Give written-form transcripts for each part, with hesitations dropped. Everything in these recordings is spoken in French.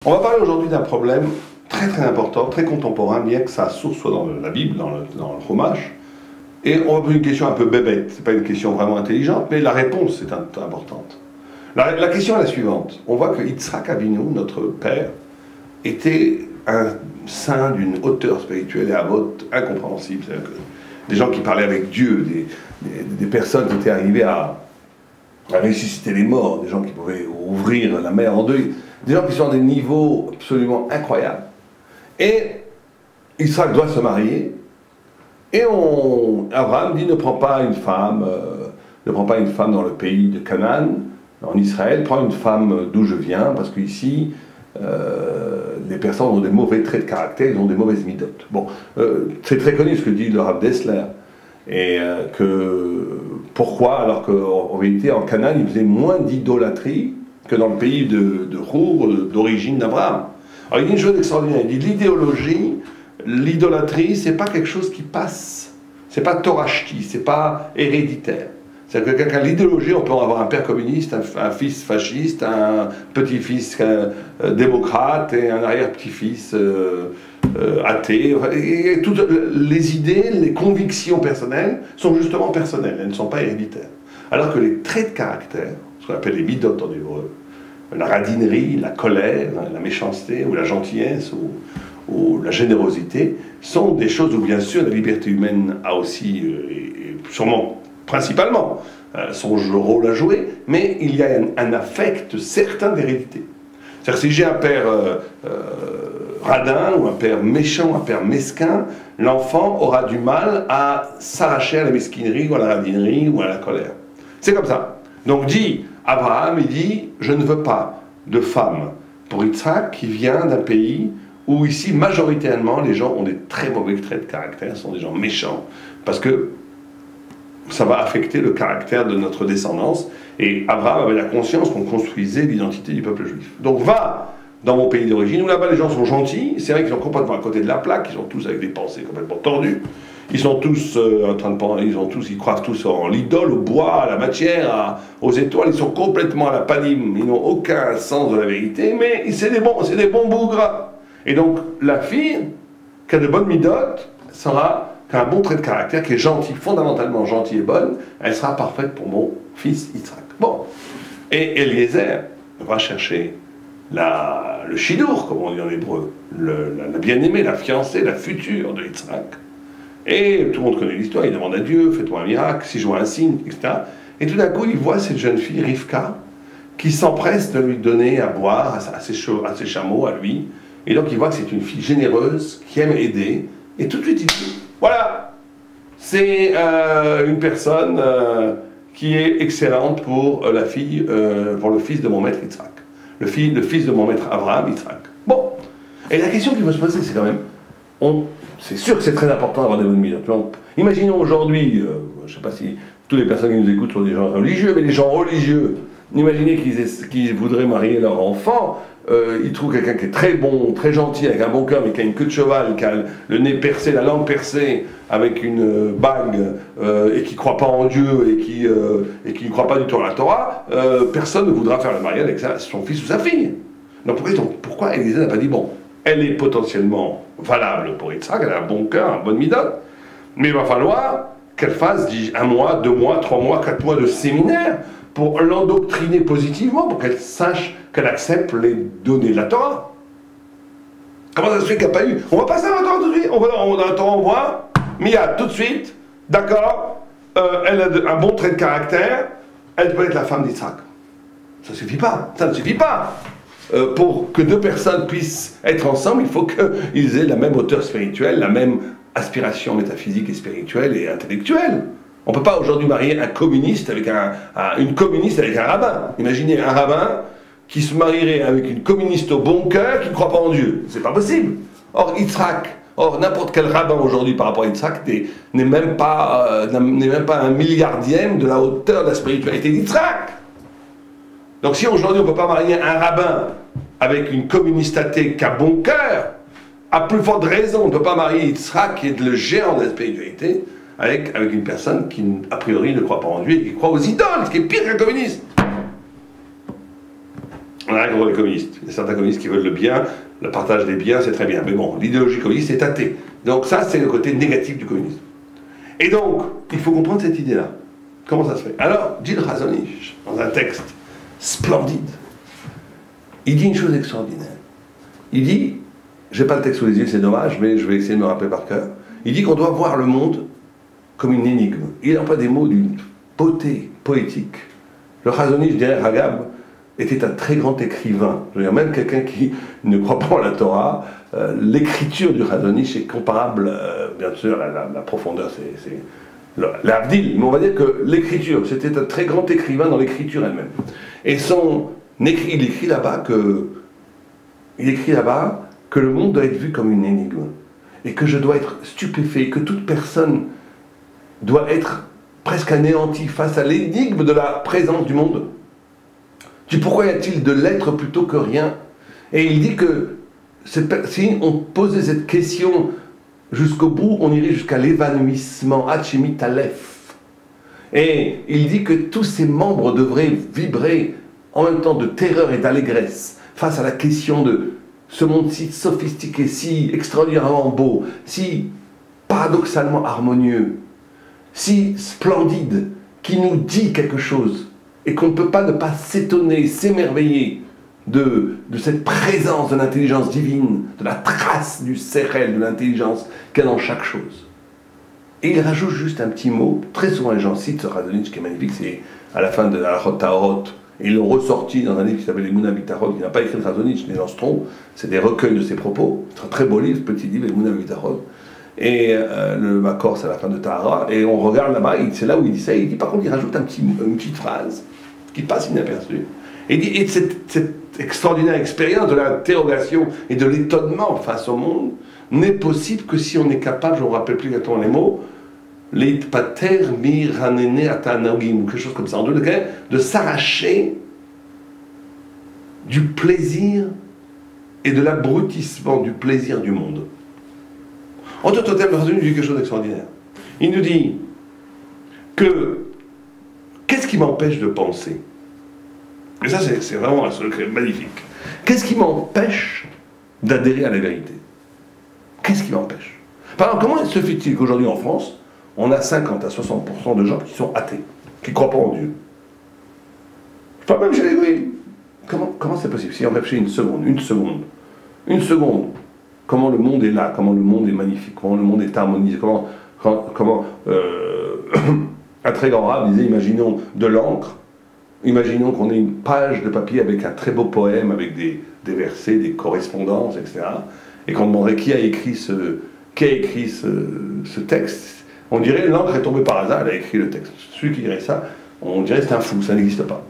On va parler aujourd'hui d'un problème très très important, très contemporain, bien que sa source soit dans la Bible, dans le Chumash. Et on va poser une question un peu bébête, c'est pas une question vraiment intelligente, mais la réponse est importante. La question est la suivante. On voit que Yitzhak Avinu, notre père, était un saint d'une hauteur spirituelle et à vote incompréhensible. C'est-à-dire que des gens qui parlaient avec Dieu, des personnes qui étaient arrivées à ressusciter les morts, des gens qui pouvaient ouvrir la mer en deux, des gens qui sont à des niveaux absolument incroyables. Et Yitzhak doit se marier, et Abraham dit ne prends pas une femme dans le pays de Canaan, en Israël, prends une femme d'où je viens, parce qu'ici, les personnes ont des mauvais traits de caractère, ils ont des mauvaises midotes. Bon, c'est très connu ce que dit le Rav Dessler, et pourquoi, alors qu'en vérité, en Canaan, ils faisaient moins d'idolâtrie que dans le pays de Chour, d'origine d'Abraham. Alors il dit une chose extraordinaire, il dit l'idolâtrie, c'est pas quelque chose qui passe, c'est pas torachti, c'est pas héréditaire. C'est-à-dire que quelqu'un, l'idéologie, on peut avoir un père communiste, un fils fasciste, un petit-fils démocrate et un arrière-petit-fils athée. Et toutes les idées, les convictions personnelles sont justement personnelles, elles ne sont pas héréditaires. Alors que les traits de caractère, ce qu'on appelle les midot en hébreu, la radinerie, la colère, la méchanceté, ou la gentillesse, ou la générosité, sont des choses où bien sûr la liberté humaine a aussi, et sûrement principalement, son rôle à jouer, mais il y a un affect certain d'hérédité. C'est-à-dire si j'ai un père radin, ou un père méchant, un père mesquin, l'enfant aura du mal à s'arracher à la mesquinerie, ou à la radinerie, ou à la colère. C'est comme ça. Donc dit Abraham, il dit, je ne veux pas de femme pour Yitzhak qui vient d'un pays où ici, majoritairement, les gens ont des très mauvais traits de caractère, sont des gens méchants, parce que ça va affecter le caractère de notre descendance, et Abraham avait la conscience qu'on construisait l'identité du peuple juif. Donc va dans mon pays d'origine, où là-bas les gens sont gentils, c'est vrai qu'ils sont complètement à côté de la plaque, ils sont tous avec des pensées complètement tordues, ils sont tous en train de ils croient tous en l'idole, au bois, à la matière, aux étoiles, ils sont complètement à la panime, ils n'ont aucun sens de la vérité, mais c'est des bons bougres. Et donc la fille qui a de bonnes midotes qui a un bon trait de caractère, qui est gentil, fondamentalement gentil et bonne, elle sera parfaite pour mon fils Yitzhak. Bon, et Eliezer va chercher le shidour, comme on dit en hébreu, la bien-aimée, la fiancée, la future de Yitzhak. Et tout le monde connaît l'histoire, il demande à Dieu, fais-toi un miracle, si je vois un signe, etc. Et tout d'un coup, il voit cette jeune fille, Rivka, qui s'empresse de lui donner à boire à ses chameaux, à lui. Et donc il voit que c'est une fille généreuse, qui aime aider, et tout de suite il dit, voilà, c'est une personne qui est excellente pour pour le fils de mon maître Yitzhak. Le fils de mon maître Abraham, Yitzhak. Bon, et la question qu'il faut se poser, c'est quand même, c'est sûr que c'est très important d'avoir des bonnes midotes. Imaginons aujourd'hui, je ne sais pas si toutes les personnes qui nous écoutent sont des gens religieux, mais les gens religieux, imaginez qu'ils voudraient marier leur enfant, ils trouvent quelqu'un qui est très bon, très gentil, avec un bon cœur, mais qui a une queue de cheval, qui a le nez percé, la langue percée, avec une bague, et qui ne croit pas en Dieu, et qui ne croit pas du tout à la Torah, personne ne voudra faire le mariage avec son fils ou sa fille. Donc pourquoi Élisée n'a pas dit, bon, elle est potentiellement valable pour Yitzhak, elle a un bon cœur, un bon midote, mais il va falloir qu'elle fasse 1 mois, 2 mois, 3 mois, 4 mois de séminaire pour l'endoctriner positivement, pour qu'elle sache, qu'elle accepte les données de la Torah. Comment ça se fait qu'il n'y a pas eu? On va passer à la Torah tout de suite, on voit, Mia, tout de suite, d'accord, elle a un bon trait de caractère, elle peut être la femme d'Yitzhak. Ça ne suffit pas, ça ne suffit pas. Pour que 2 personnes puissent être ensemble, il faut qu'ils aient la même hauteur spirituelle, la même aspiration métaphysique et spirituelle et intellectuelle. On ne peut pas aujourd'hui marier un communiste avec une communiste avec un rabbin. Imaginez un rabbin qui se marierait avec une communiste au bon cœur qui ne croit pas en Dieu. C'est pas possible. Or, n'importe quel rabbin aujourd'hui par rapport à Yitzhak n'est même pas 1 milliardième de la hauteur de la spiritualité d'Yitzhak. Donc si aujourd'hui on ne peut pas marier un rabbin avec une communiste athée qui a bon cœur, à plus forte raison on ne peut pas marier Yitzhak qui est le géant de la spiritualité avec une personne qui a priori ne croit pas en Dieu et qui croit aux idoles, ce qui est pire qu'un communiste. On a rien contre les communistes. Il y a certains communistes qui veulent le bien, le partage des biens, c'est très bien. Mais bon, l'idéologie communiste est athée. Donc ça, c'est le côté négatif du communisme. Et donc, il faut comprendre cette idée-là. Comment ça se fait? Alors, dit le Chazon Ish, dans un texte splendide, il dit une chose extraordinaire. Il dit, j'ai pas le texte sous les yeux, c'est dommage, mais je vais essayer de me rappeler par cœur. Il dit qu'on doit voir le monde comme une énigme. Il emploie des mots d'une beauté poétique. Le Chazon Ish, derrière Hagab, était un très grand écrivain. Je veux dire, même quelqu'un qui ne croit pas en la Torah, l'écriture du Chazon Ish est comparable, bien sûr, à la profondeur, c'est l'Avdil, mais on va dire que l'écriture, c'était un très grand écrivain dans l'écriture elle-même. Et il écrit là-bas que le monde doit être vu comme une énigme, et que je dois être stupéfait, que toute personne doit être presque anéantie face à l'énigme de la présence du monde. Pourquoi y a-t-il de l'être plutôt que rien? Et il dit que si on posait cette question jusqu'au bout, on irait jusqu'à l'évanouissement, Hachimit Aleph. Et il dit que tous ses membres devraient vibrer en même temps de terreur et d'allégresse face à la question de ce monde si sophistiqué, si extraordinairement beau, si paradoxalement harmonieux, si splendide, qui nous dit quelque chose, et qu'on ne peut pas ne pas s'étonner, s'émerveiller de cette présence de l'intelligence divine, de la trace du sérel, de l'intelligence qu'il y a dans chaque chose. Et il rajoute juste un petit mot, très souvent les gens citent ce Chazon Ish qui est magnifique, c'est à la fin de la Halachot Tahorot, et ils l'ont ressorti dans un livre qui s'appelle Emunah Bitachon, qui n'a pas écrit le Chazon Ish, les gens se trompent, c'est des recueils de ses propos, c'est un très beau livre, ce petit livre, Emunah Bitachon, et le Makor c'est à la fin de Tahara, et on regarde là-bas, c'est là où il dit ça, il dit par contre il rajoute une petite phrase, qui passe inaperçue, et il dit, et cette extraordinaire expérience de l'interrogation et de l'étonnement face au monde n'est possible que si on est capable, je ne me rappelle plus exactement les mots, leitpater miranene atanagim, ou quelque chose comme ça, en deux cas, de s'arracher du plaisir et de l'abrutissement du plaisir du monde. En d'autres termes, il dit quelque chose d'extraordinaire. Il nous dit que qu'est-ce qui m'empêche de penser? Et ça, c'est vraiment un secret magnifique. Qu'est-ce qui m'empêche d'adhérer à la vérité? Qu'est-ce qui m'empêche? Par exemple, comment se fait-il qu'aujourd'hui en France, on a 50 à 60% de gens qui sont athées, qui ne croient pas en Dieu? Pas même chez les Grecs. Comment c'est possible? Si on réfléchit une seconde, comment le monde est là, comment le monde est magnifique, comment le monde est harmonisé, comment un très grand rave disait, imaginons de l'encre, imaginons qu'on ait une page de papier avec un très beau poème, avec des versets, des correspondances, etc. Et qu'on demanderait qui a écrit ce texte. On dirait l'encre est tombée par hasard, elle a écrit le texte. Celui qui dirait ça, on dirait c'est un fou, ça n'existe pas.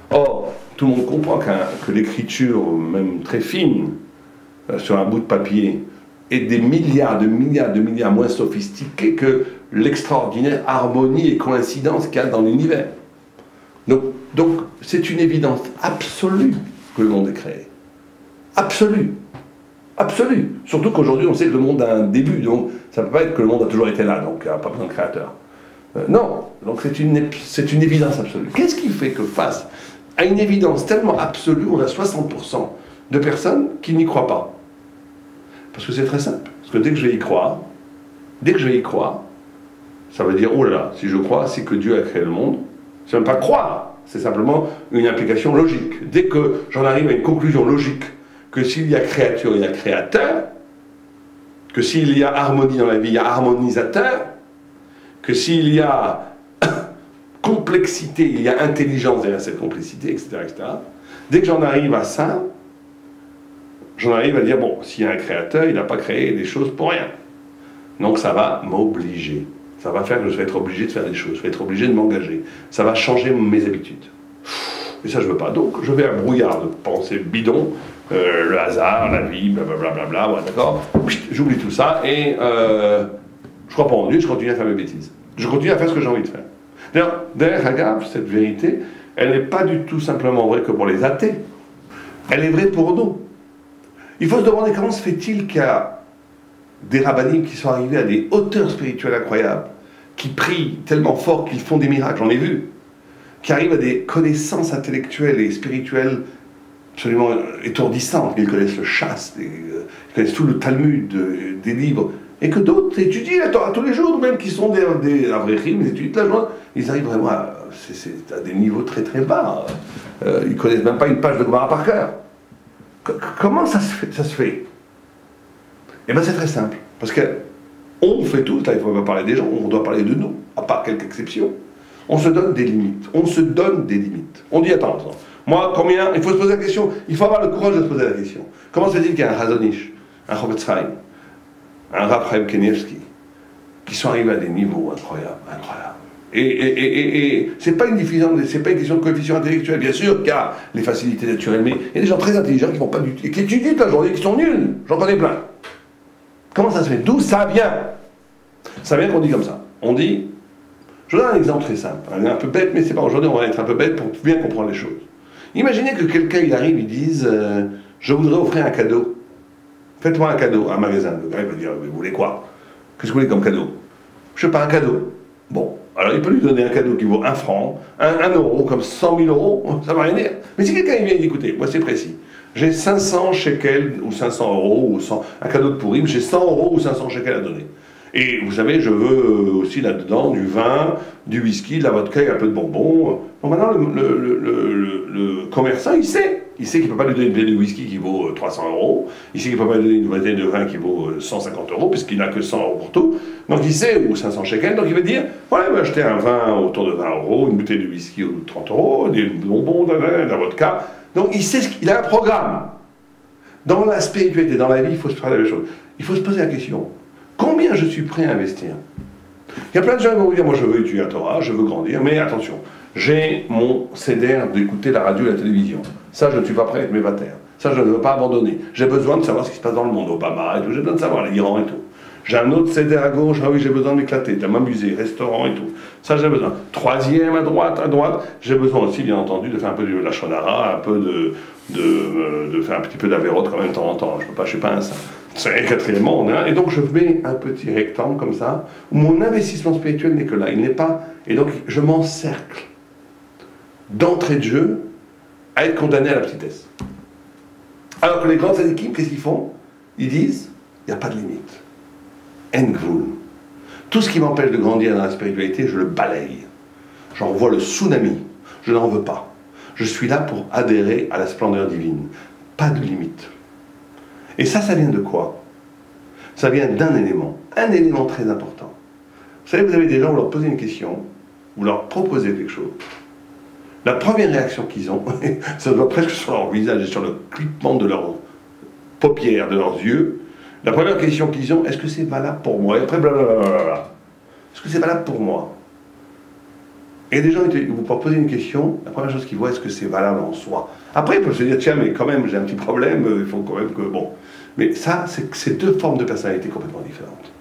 Or, tout le monde comprend que l'écriture, même très fine, sur un bout de papier, est des milliards moins sophistiquée que l'extraordinaire harmonie et coïncidence qu'il y a dans l'univers. Donc c'est une évidence absolue que le monde est créé. Absolue. Absolue. Surtout qu'aujourd'hui, on sait que le monde a un début, donc ça ne peut pas être que le monde a toujours été là, donc il n'y a pas besoin de créateur. Non, donc c'est une évidence absolue. Qu'est-ce qui fait que face à une évidence tellement absolue, on a 60% de personnes qui n'y croient pas? Parce que c'est très simple. Parce que dès que je vais y croire, ça veut dire, oh là là, si je crois, c'est que Dieu a créé le monde. C'est même pas croire, c'est simplement une implication logique. Dès que j'en arrive à une conclusion logique, que s'il y a créature, il y a créateur, que s'il y a harmonie dans la vie, il y a harmonisateur, que s'il y a complexité, il y a intelligence derrière cette complexité, etc., etc. Dès que j'en arrive à ça, j'en arrive à dire, bon, s'il y a un créateur, il n'a pas créé des choses pour rien. Donc ça va m'obliger. Ça va faire que je vais être obligé de faire des choses, je vais être obligé de m'engager. Ça va changer mes habitudes. Et ça, je ne veux pas. Donc, je vais à un brouillard de pensée bidon, le hasard, la vie, blablabla, ouais, d'accord. J'oublie tout ça et je crois pas en Dieu, je continue à faire mes bêtises. Je continue à faire ce que j'ai envie de faire. D'ailleurs, derrière Hagab, cette vérité, elle n'est pas du tout simplement vraie que pour les athées. Elle est vraie pour nous. Il faut se demander comment se fait-il qu'il y a des rabbinim qui sont arrivés à des hauteurs spirituelles incroyables, qui prient tellement fort qu'ils font des miracles, j'en ai vu, qui arrivent à des connaissances intellectuelles et spirituelles absolument étourdissantes. Ils connaissent le chasse, ils connaissent tout le Talmud, des livres, et que d'autres étudient la Torah tous les jours, même qui sont des avréchim, ils étudient toute la journée. Ils arrivent vraiment à des niveaux très très bas. Ils ne connaissent même pas une page de Gemara par cœur. Comment ça se fait? Eh bien c'est très simple, parce qu'on fait tout, là il ne faut pas parler des gens, on doit parler de nous, à part quelques exceptions. On se donne des limites, On dit attends, moi combien, il faut se poser la question, il faut avoir le courage de se poser la question. Comment se fait-il qu'il y a un Chazon Ish, un Chofetz Chaim, un Rav Chaim Kanievski, qui sont arrivés à des niveaux incroyables. Et c'est pas une question de coefficient intellectuel. Bien sûr qu'il y a les facilités naturelles, mais il y a des gens très intelligents qui vont pas du tout, qui étudient toute la journée, qui sont nuls. J'en connais plein. Comment ça se fait? D'où ça vient? Ça vient qu'on dit comme ça. On dit, je vous donne un exemple très simple, un peu bête, mais c'est pas aujourd'hui, on va être un peu bête pour bien comprendre les choses. Imaginez que quelqu'un il arrive, il dise, je voudrais offrir un cadeau. Faites-moi un cadeau à un magasin. Le gars il va dire, mais vous voulez quoi? Qu'est-ce que vous voulez comme cadeau? Je sais pas, un cadeau. Bon, alors il peut lui donner un cadeau qui vaut 1 franc, 1 euro, comme 100 000 euros, ça va rien dire. Mais si quelqu'un vient et dit, écoutez, moi c'est précis, j'ai 500 shekels ou 500 euros, ou 100, un cadeau de Pourim, j'ai 100 euros ou 500 shekels à donner. Et vous savez, je veux aussi là-dedans du vin, du whisky, de la vodka et un peu de bonbons. Bon, maintenant, le commerçant, il sait. Il sait qu'il ne peut pas lui donner une bouteille de whisky qui vaut 300 euros. Il sait qu'il ne peut pas lui donner une bouteille de vin qui vaut 150 euros, puisqu'il n'a que 100 euros pour tout. Donc il sait, ou 500 shekels. Donc il va dire, voilà, il va acheter un vin autour de 20 euros, une bouteille de whisky autour de 30 euros, des bonbons, de la vodka. Donc il sait qu'il a un programme. Dans la spiritualité, dans la vie, il faut se faire la même chose. Il faut se poser la question. Combien je suis prêt à investir? Il y a plein de gens qui vont vous dire, moi je veux étudier la Torah, je veux grandir, mais attention, j'ai mon CDR d'écouter la radio et la télévision. Ça, je ne suis pas prêt à être mévataire. Ça, je ne veux pas abandonner. J'ai besoin de savoir ce qui se passe dans le monde, Obama et tout, j'ai besoin de savoir l'Iran et tout. J'ai un autre CDR à gauche, ah oui, j'ai besoin de m'éclater, de m'amuser, restaurant et tout. Ça, j'ai besoin. Troisième à droite, j'ai besoin aussi, bien entendu, de faire un peu de Lachon Hara, un peu de faire un petit peu d'avérote quand même de temps en temps. Je ne suis pas un saint. C'est quatrièmement, on a, et donc je mets un petit rectangle comme ça, où mon investissement spirituel n'est que là, il n'est pas, et donc je m'encercle d'entrée de jeu à être condamné à la petitesse. Alors que les grands tzadikim, qu'est-ce qu'ils font? Ils disent, il n'y a pas de limite. Engvul. Tout ce qui m'empêche de grandir dans la spiritualité, je le balaye. J'envoie le tsunami. Je n'en veux pas. Je suis là pour adhérer à la splendeur divine. Pas de limite. Et ça vient de quoi? Ça vient d'un élément. Un élément très important. Vous savez, vous avez des gens, vous leur posez une question, vous leur proposez quelque chose. La première réaction qu'ils ont, ça doit presque sur leur visage et sur le clippement de leurs paupières, de leurs yeux. La première question qu'ils ont, est-ce que c'est valable pour moi? Et après, blablabla. Est-ce que c'est valable pour moi? Et des gens, vous posez une question, la première chose qu'ils voient, est-ce que c'est valable en soi? Après, ils peuvent se dire, tiens, mais quand même, j'ai un petit problème, il faut quand même que... Bon. Mais ça, c'est deux formes de personnalité complètement différentes.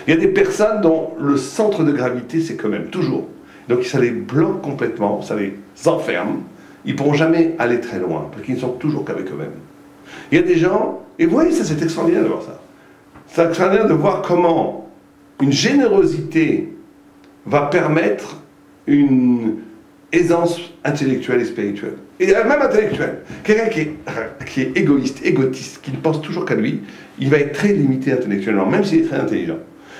Il y a des personnes dont le centre de gravité, c'est quand même toujours. Donc ça les bloque complètement, ça les enferme. Ils ne pourront jamais aller très loin, parce qu'ils ne sont toujours qu'avec eux-mêmes. Il y a des gens, et vous voyez, ça c'est extraordinaire de voir ça. C'est extraordinaire de voir comment une générosité va permettre une aisance intellectuelle et spirituelle. Et même intellectuelle. Quelqu'un qui est égoïste, égotiste, qui ne pense toujours qu'à lui, il va être très limité intellectuellement, même s'il est très intelligent.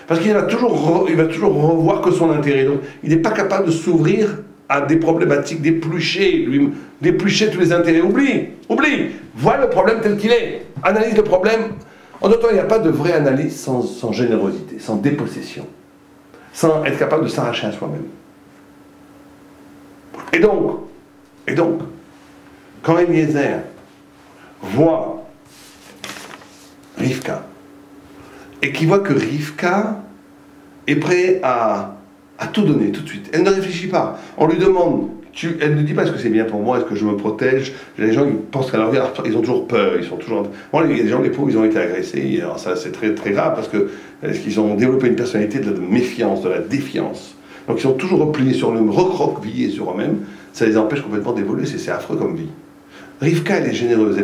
Parce qu'il va toujours revoir que son intérêt. Donc, il n'est pas capable de s'ouvrir à des problématiques, d'éplucher tous les intérêts. Oublie. Vois le problème tel qu'il est. Analyse le problème. En d'autres termes, il n'y a pas de vraie analyse sans générosité, sans dépossession, sans être capable de s'arracher à soi-même. Et donc, quand Eliezer voit Rivka, et qu'il voit que Rivka est prête à tout donner tout de suite, elle ne réfléchit pas. On lui demande, elle ne dit pas est-ce que c'est bien pour moi, est-ce que je me protège. Les gens ils pensent qu'à leur vie, ils ont toujours peur, ils sont toujours... Bon, il y a des gens, les pauvres, ils ont été agressés, alors ça c'est très, très grave parce qu'ils ont développé une personnalité de méfiance, de la défiance. Donc ils sont toujours repliés sur eux-mêmes, recroquevillés sur eux-mêmes, ça les empêche complètement d'évoluer, c'est affreux comme vie. Rivka, elle est généreuse,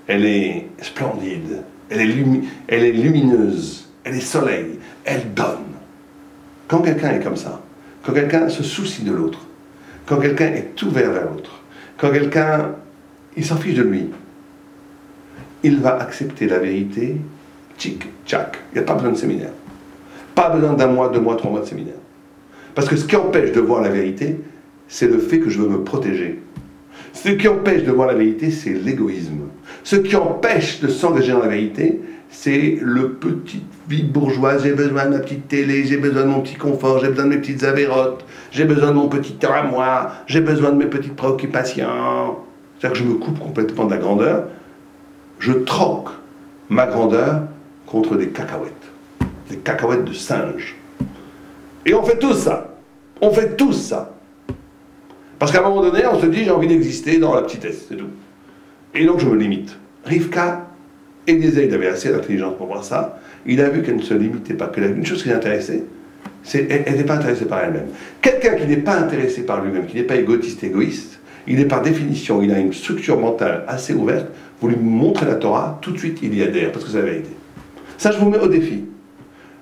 elle est splendide, elle est lumineuse, elle est soleil, elle donne. Quand quelqu'un est comme ça, quand quelqu'un se soucie de l'autre, quand quelqu'un est ouvert vers l'autre, quand quelqu'un, il s'en fiche de lui, il va accepter la vérité, tchic, tchac. Il n'y a pas besoin de séminaire. Pas besoin d'un mois, 2 mois, 3 mois de séminaire. Parce que ce qui empêche de voir la vérité, c'est le fait que je veux me protéger. Ce qui empêche de voir la vérité, c'est l'égoïsme. Ce qui empêche de s'engager dans la vérité, c'est le petit vie bourgeoise. J'ai besoin de ma petite télé, j'ai besoin de mon petit confort, j'ai besoin de mes petites avérotes, j'ai besoin de mon petit temps à moi, j'ai besoin de mes petites préoccupations. C'est-à-dire que je me coupe complètement de la grandeur. Je troque ma grandeur contre des cacahuètes de singe. Et on fait tous ça. On fait tous ça. Parce qu'à un moment donné, on se dit, j'ai envie d'exister dans la petitesse, c'est tout. Et donc je me limite. Rivka, Eliezer, il avait assez d'intelligence pour voir ça. Il a vu qu'elle ne se limitait pas, une chose qui l'intéressait, c'est qu'elle n'est pas intéressée par elle-même. Quelqu'un qui n'est pas intéressé par lui-même, qui n'est pas égoïste, il est par définition, il a une structure mentale assez ouverte. Vous lui montrez la Torah, tout de suite il y adhère, parce que c'est la vérité. Ça, je vous mets au défi.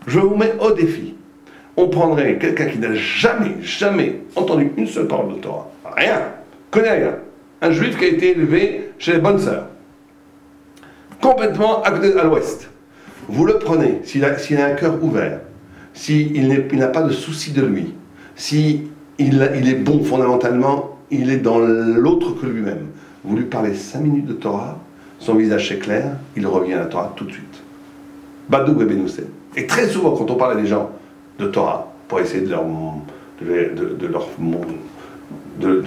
Je vous mets au défi. On prendrait quelqu'un qui n'a jamais entendu une seule parole de Torah. Rien. Connaît rien. Un juif qui a été élevé chez les bonnes sœurs. Complètement à l'ouest. Vous le prenez, s'il a un cœur ouvert, s'il n'a pas de souci de lui, s'il est bon fondamentalement, il est dans l'autre que lui-même. Vous lui parlez 5 minutes de Torah, son visage est clair, il revient à la Torah tout de suite. Badou et Benoussé. Et très souvent, quand on parle à des gens de Torah, pour essayer de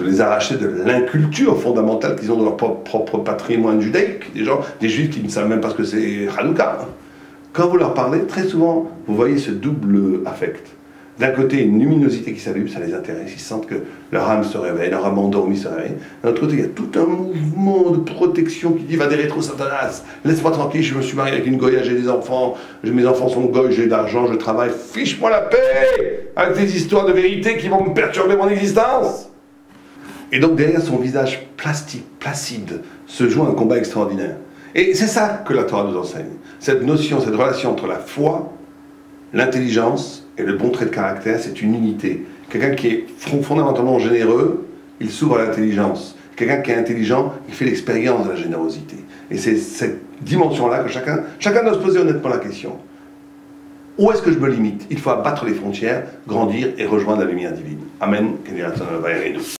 les arracher de l'inculture fondamentale qu'ils ont dans leur propre patrimoine judaïque, des juifs qui ne savent même pas ce que c'est Hanouka. Quand vous leur parlez, très souvent, vous voyez ce double affect. D'un côté, une luminosité qui s'allume, ça les intéresse, ils sentent que leur âme se réveille, leur âme endormie se réveille. D'un autre côté, il y a tout un mouvement de protection qui dit « Va des rétro Satanas, laisse-moi tranquille, je me suis marié avec une goya, j'ai des enfants, mes enfants sont goy, j'ai de l'argent, je travaille, fiche-moi la paix avec des histoires de vérité qui vont me perturber mon existence !» Et donc derrière son visage plastique, placide, se joue un combat extraordinaire. Et c'est ça que la Torah nous enseigne. Cette notion, cette relation entre la foi, l'intelligence et le bon trait de caractère, c'est une unité. Quelqu'un qui est fondamentalement généreux, il s'ouvre à l'intelligence. Quelqu'un qui est intelligent, il fait l'expérience de la générosité. Et c'est cette dimension-là que chacun doit se poser honnêtement la question. Où est-ce que je me limite? Il faut abattre les frontières, grandir et rejoindre la lumière divine. Amen.